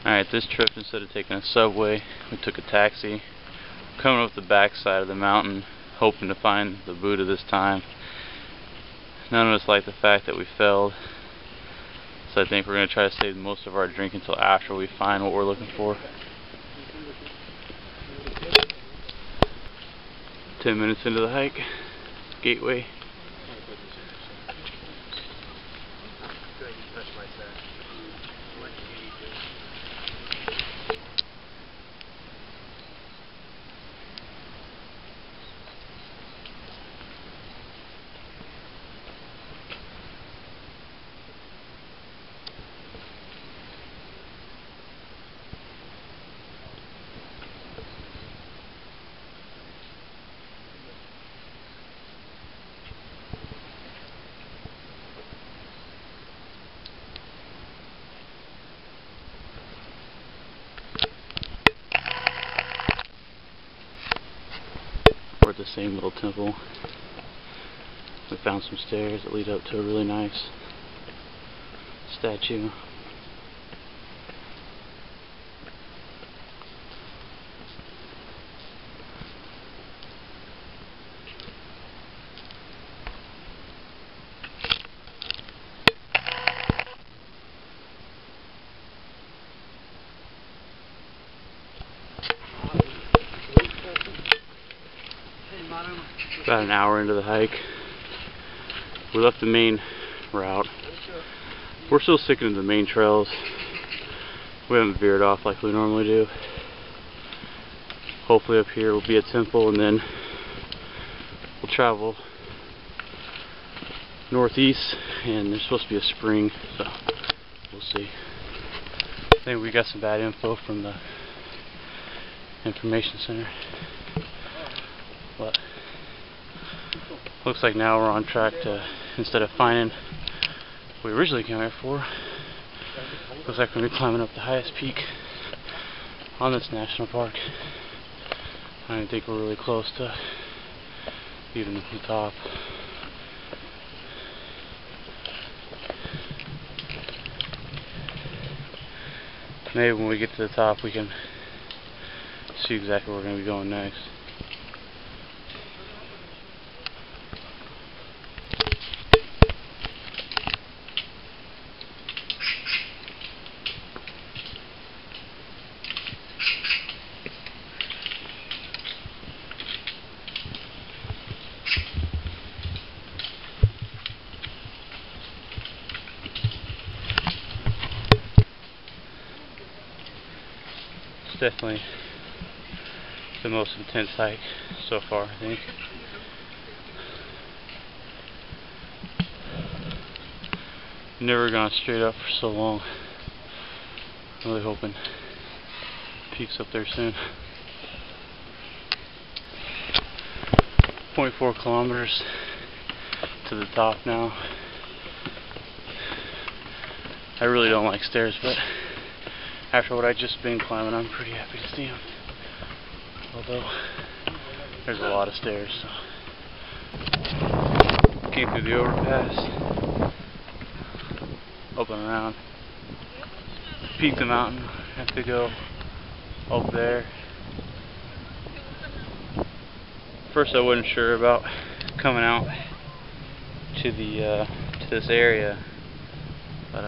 Alright, this trip, instead of taking a subway, we took a taxi. Coming up the back side of the mountain, hoping to find the Buddha this time. None of us like the fact that we failed, so I think we're going to try to save most of our drink until after we find what we're looking for. 10 minutes into the hike, gateway. We're at the same little temple. We found some stairs that lead up to a really nice statue. About an hour into the hike, we left the main route. We're still sticking to the main trails. We haven't veered off like we normally do. Hopefully up here will be a temple, and then we'll travel northeast, and there's supposed to be a spring, so we'll see. I think we got some bad info from the information center, but looks like now we're on track to, instead of finding what we originally came here for, looks like we're going to be climbing up the highest peak on this national park. I think we're really close to even the top. Maybe when we get to the top we can see exactly where we're going to be going next. Definitely the most intense hike so far, I think. Never gone straight up for so long. I'm really hoping peak's up there soon. 0.4 kilometers to the top now. I really don't like stairs, but after what I just been climbing, I'm pretty happy to see them. Although there's a lot of stairs. So. Came through the overpass, up and around, peaked the mountain. Have to go up there. First, I wasn't sure about coming out to the to this area, but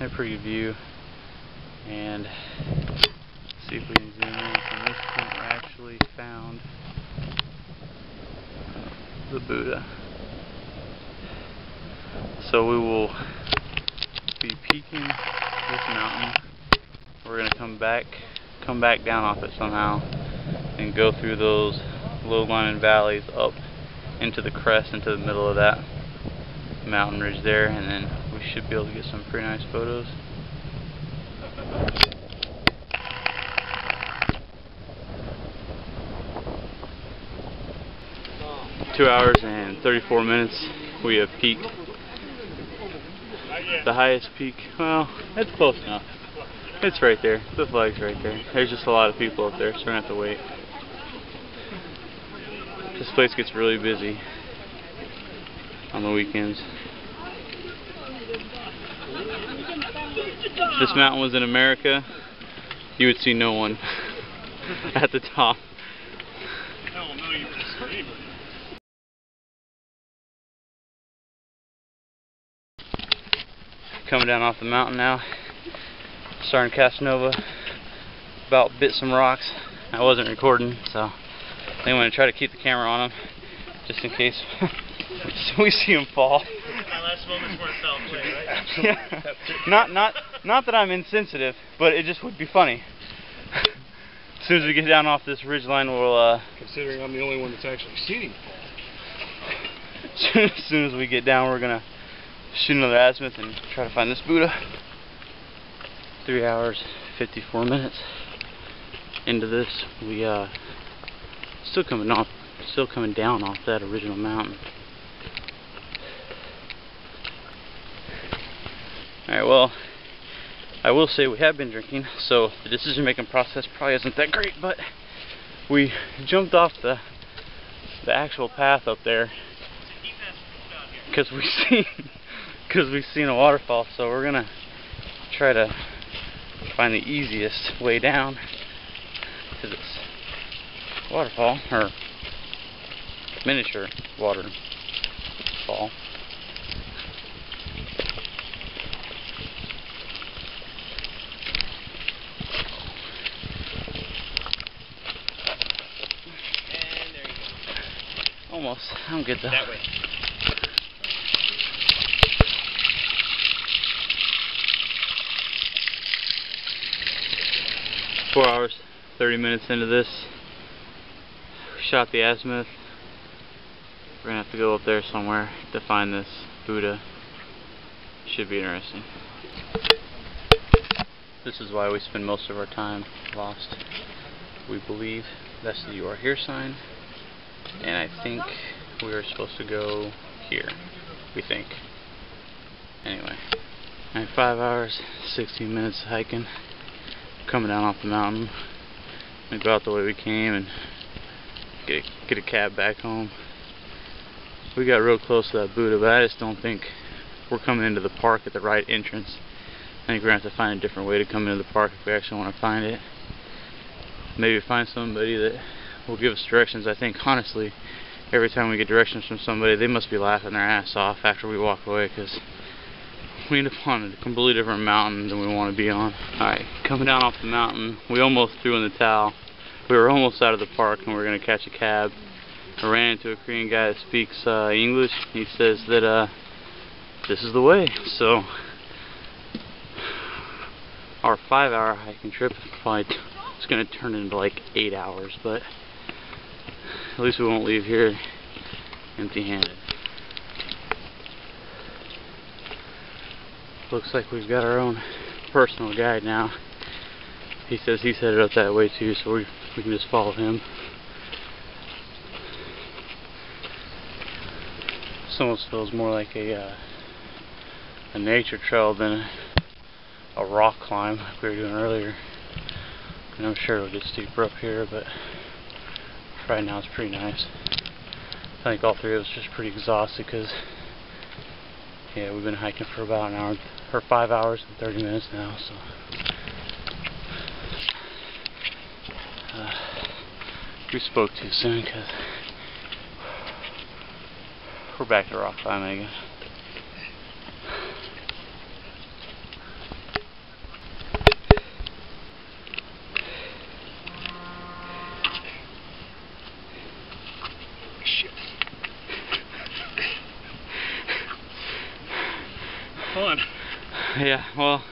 had a pretty good view. And see if we can zoom in. From this point, we actually found the Buddha. So we will be peaking this mountain. We're going to come back down off it somehow, and go through those low-lying valleys up into the crest, into the middle of that mountain ridge there, and then we should be able to get some pretty nice photos. 2 hours and 34 minutes, we have peaked. The highest peak, well, it's close enough. It's right there. The flag's right there. There's just a lot of people up there, so we're going to have to wait. This place gets really busy on the weekends. If this mountain was in America, you would see no one at the top. Hell no, you wouldn't see anybody. Coming down off the mountain now, starting Casanova. About bit some rocks. I wasn't recording, so I want to try to keep the camera on him just in case we see him fall. My last moments were foul play, right? Yeah. Not that I'm insensitive, but it just would be funny. As soon as we get down off this ridge line, we'll considering I'm the only one that's actually seen him fall. As soon as we get down, we're gonna shoot another azimuth and try to find this Buddha. 3 hours 54 minutes into this. We still coming down off that original mountain. Alright, well, I will say we have been drinking, so the decision making process probably isn't that great, but we jumped off the actual path up there because we've seen a waterfall, so we're gonna try to find the easiest way down to this waterfall, or miniature waterfall. And there you go. Almost. I'm good though. That way. 4 hours, 30 minutes into this. We shot the azimuth. We're gonna have to go up there somewhere to find this Buddha. Should be interesting. This is why we spend most of our time lost. We believe that's the "You Are Here" sign, and I think we are supposed to go here. We think. Anyway, 5 hours, 16 minutes hiking. Coming down off the mountain. We go out the way we came and get a cab back home. We got real close to that Buddha, but I just don't think we're coming into the park at the right entrance. I think we're going to have to find a different way to come into the park if we actually want to find it. Maybe find somebody that will give us directions. I think, honestly, every time we get directions from somebody, they must be laughing their ass off after we walk away, because we end up on a completely different mountain than we want to be on. Alright, coming down off the mountain, we almost threw in the towel. We were almost out of the park and we were going to catch a cab. I ran into a Korean guy that speaks English. He says that this is the way. So our 5-hour hiking trip probably it's going to turn into like 8 hours, but at least we won't leave here empty-handed. Looks like we've got our own personal guide now. He says he's headed up that way too, so we can just follow him. This almost feels more like a nature trail than a rock climb like we were doing earlier. And I'm sure it'll get steeper up here, but right now it's pretty nice. I think all three of us are just pretty exhausted because, yeah, we've been hiking for about an hour, or 5 hours and 30 minutes now, so. We spoke too soon because we're back to rock climbing again. Shit. Fun. Yeah, well,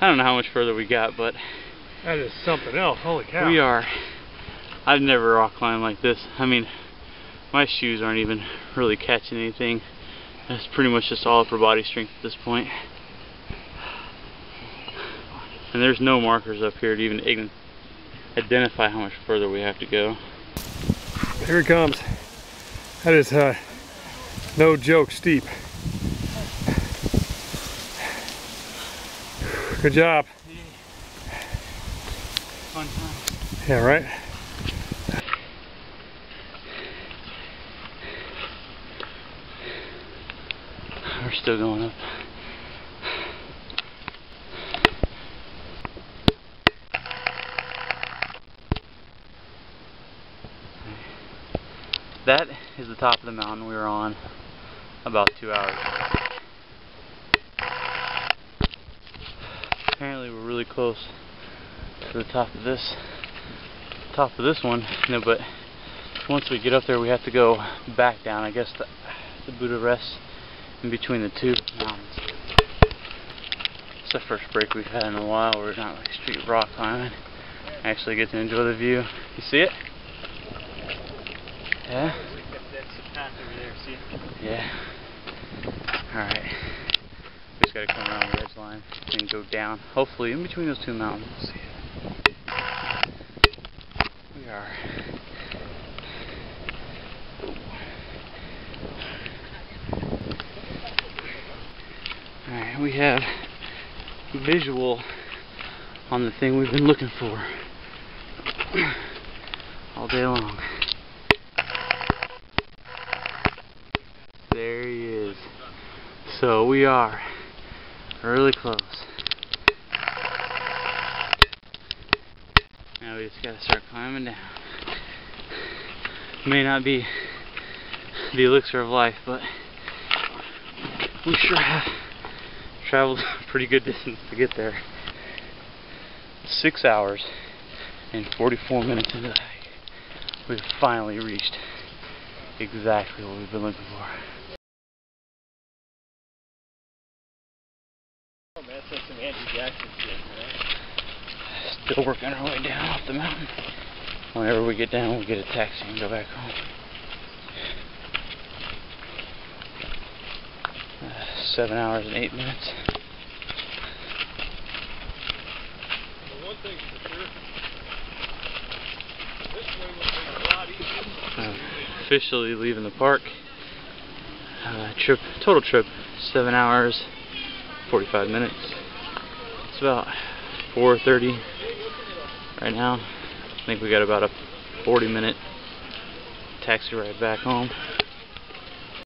I don't know how much further we got, but that is something else. Holy cow. we are. I've never rock climbed like this. I mean, my shoes aren't even really catching anything. It's pretty much just all upper body strength at this point. And there's no markers up here to even identify how much further we have to go. Here it comes. That is no joke steep. Good job. Fun time. Yeah, right? We're still going up. that is the top of the mountain we were on about 2 hours ago. Apparently we're really close to the top of this one, no, but once we get up there we have to go back down. I guess the Buddha rests in between the two mountains. It's the first break we've had in a while. We're not like street rock climbing. I actually get to enjoy the view. You see it? Yeah? Yeah. Alright. We just gotta come around the ridge line and go down. Hopefully in between those two mountains. We'll see it. We are. Alright, we have visual on the thing we've been looking for all day long. There he is. So we are really close. Now we just gotta start climbing down. May not be the elixir of life, but we sure have traveled a pretty good distance to get there. 6 hours and 44 minutes into the hike, we've finally reached exactly what we've been looking for. Oh, man, that's like some Andrew Jackson shit, man. Still working our way down off the mountain. Whenever we get down, we'll get a taxi and go back home. 7 hours and 8 minutes. Well, one thing's for sure. This way would have been a lot easier. Officially leaving the park. Total trip, 7 hours, 45 minutes. It's about 4:30 right now. I think we got about a 40-minute taxi ride back home.